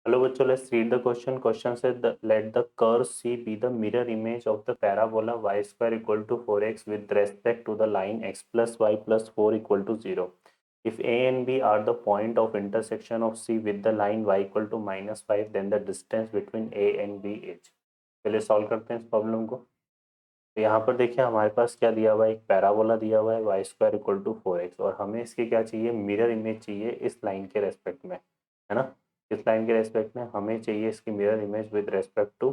Hello बच्चों, let's read the question. Question से let the curve C be the mirror image of the parabola y square equal to 4x with respect to the line x plus y plus 4 equal to 0. If a and b are the point of intersection of c with the line y equal to -5, then the distance between a and b is. चलिए solve करते हैं इस problem को. तो यहाँ पर देखिए हमारे पास क्या दिया हुआ है, एक पैराबोला दिया हुआ है y square equal to 4x, और हमें इसकी क्या चाहिए, मिरर इमेज चाहिए इस लाइन के रेस्पेक्ट में, है ना. इस लाइन के रेस्पेक्ट में हमें चाहिए इसकी mirror image with respect to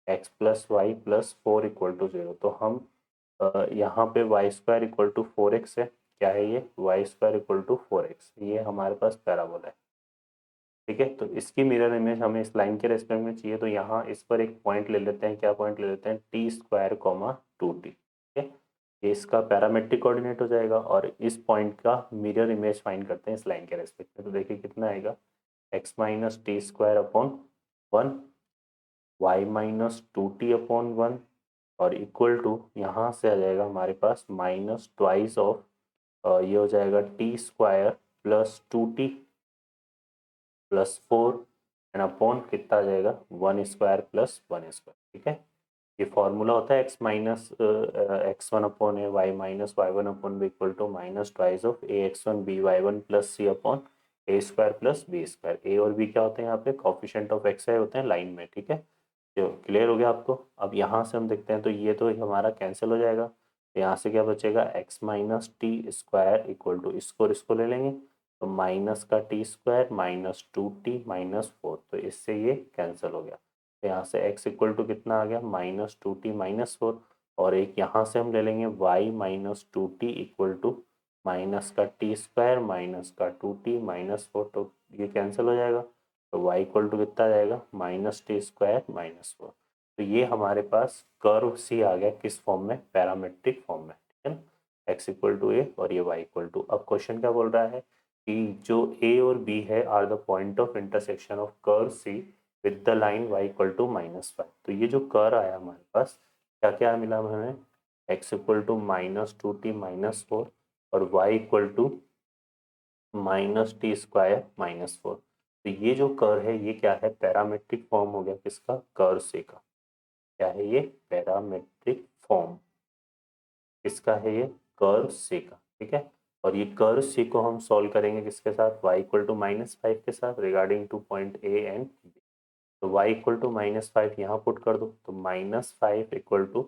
x plus y plus 4 equal to 0. तो हम यहाँ पे y square equal to 4x है. क्या है ये, y square equal to 4x, ये हमारे पास पैराबोला है. ठीक है, तो इसकी मिरर इमेज हमें इस लाइन के रेस्पेक्ट में चाहिए. तो यहाँ इस पर एक पॉइंट ले लेते हैं. क्या पॉइंट ले लेते हैं, टी स्क्वायर कॉमा 2t. ठीक है, ये इसका पैरामेट्रिक कोऑर्डिनेट हो जाएगा, और इस पॉइंट का मिरर इमेज फाइंड करते हैं इस लाइन के रेस्पेक्ट में. तो देखिए कितना आएगा, x minus t square upon 1, y minus 2t upon 1, और इक्वल टू यहाँ से आ जाएगा हमारे पास माइनस ट्वाइस ऑफ ये हो जाएगा T square plus 2t plus 4 and upon कितना आ जाएगा, 1 स्क्वायर प्लस 1 स्क्वायर. ठीक है, ये फॉर्मूला होता है x minus x1 upon a y minus y1 upon b equal to minus twice of a x1 b y1 plus c upon a square plus b square. A और b क्या होते हैं यहाँ पे, कॉफिशिएंट ऑफ एक्स आई होते हैं line में. ठीक है, जो क्लियर हो गया आपको. अब यहाँ से हम देखते हैं, तो ये तो हमारा कैंसिल हो जाएगा. तो यहाँ से क्या बचेगा, x minus t square equal to, इसको ले लेंगे, तो माइनस का t square minus 2t minus 4, तो इससे ये कैंसिल हो गया. तो यहाँ से x इक्वल टू कितना आ गया, माइनस 2t माइनस 4, और एक यहाँ से हम ले लेंगे y minus 2t equal to minus का टी स्क्वायर माइनस का 2t माइनस 4, तो ये कैंसिल हो जाएगा. तो y इक्वल टू कितना आ जाएगा, माइनस टी स्क्वायर माइनस 4. तो ये हमारे पास कर्व सी आ गया, किस फॉर्म में, पैरामेट्रिक फॉर्म में. ठीक है ना, x इक्वल टू ए और ये y इक्वल टू. अब क्वेश्चन क्या बोल रहा है कि जो a और b है are the point of intersection of curve C with the line y equal to -5. तो ये जो कर्व आया हमारे पास, क्या क्या मिला हमें, x equal to minus 2t minus 4 और y equal to minus t square minus 4. तो ये जो कर्व है ये क्या है, पैरामेट्रिक फॉर्म हो गया किसका, कर्व सी का. क्या है ये, पैरामेट्रिक फॉर्म किसका है, ये कर्व सी का. ठीक है, और ये कर्व सी को हम सॉल्व करेंगे किसके साथ, y इक्वल टू -5 के साथ regarding to point A and B. तो y इक्वल टू -5 यहाँ पुट कर दो, तो -5 equal to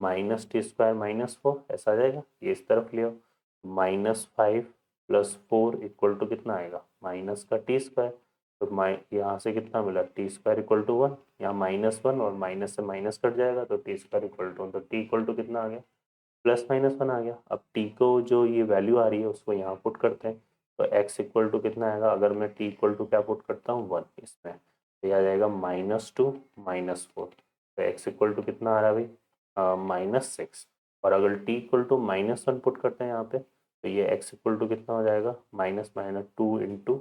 minus t square minus 4, ऐसा आ जाएगा. ये इस तरफ ले आओ, -5 प्लस 4 इक्वल टू कितना आएगा, माइनस का टी स्क्वायर. तो यहाँ से कितना मिला, टी स्क्वायर इक्वल टू 1, यहाँ -1 और माइनस से माइनस कट जाएगा, तो टी स्क्वायर इक्वल टू, तो टी इक्वल टू कितना आ गया, +-1 आ गया. अब टी को जो ये वैल्यू आ रही है उसको यहाँ पुट करते हैं. तो x इक्वल टू कितना आएगा, अगर मैं t इक्वल टू क्या पुट करता हूँ, 1 इसमें, तो यह आ जाएगा -2 -4. तो x इक्वल टू कितना आ रहा है भाई, -6. और अगर t इक्वल टू -1 पुट करते हैं यहाँ पे, तो ये x इक्वल टू कितना हो जाएगा, -2 इंटू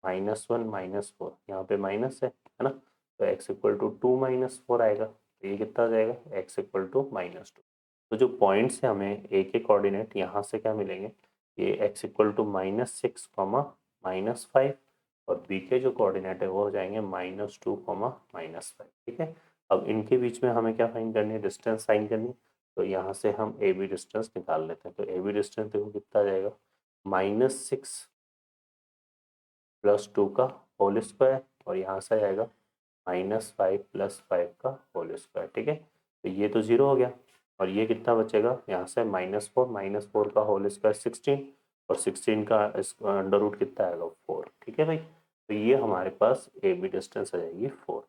-1 -4, यहाँ पे माइनस है ना. तो x इक्वल टू 2 -4 आएगा. तो ये कितना आ जाएगा, x इक्वल टू -2. तो जो पॉइंट्स है हमें ए के कोऑर्डिनेट यहाँ से क्या मिलेंगे, ये x इक्वल टू -6 कॉमा -5, और बी के जो कोऑर्डिनेट है वो हो जाएंगे -2 कॉमा -5. ठीक है, अब इनके बीच में हमें क्या फाइंड करनी है, डिस्टेंस फाइंड करनी. तो यहाँ से हम ए बी डिस्टेंस निकाल लेते हैं. तो ए बी डिस्टेंस देखो कितना आ जाएगा, -6 +2 का होल स्क्वायर, और यहाँ से आएगा -5 + 5 का होल स्क्वायर. ठीक है, तो ये तो 0 हो गया, और ये कितना बचेगा, यहाँ से -4 का होल स्क्वायर 16, और 16 का अंडर रूट कितना आएगा, 4. ठीक है भाई, तो ये हमारे पास ए बी डिस्टेंस आ जाएगी 4.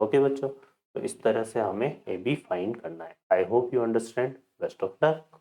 ओके बच्चों, तो इस तरह से हमें ए बी फाइंड करना है. I hope you understand. Best of luck.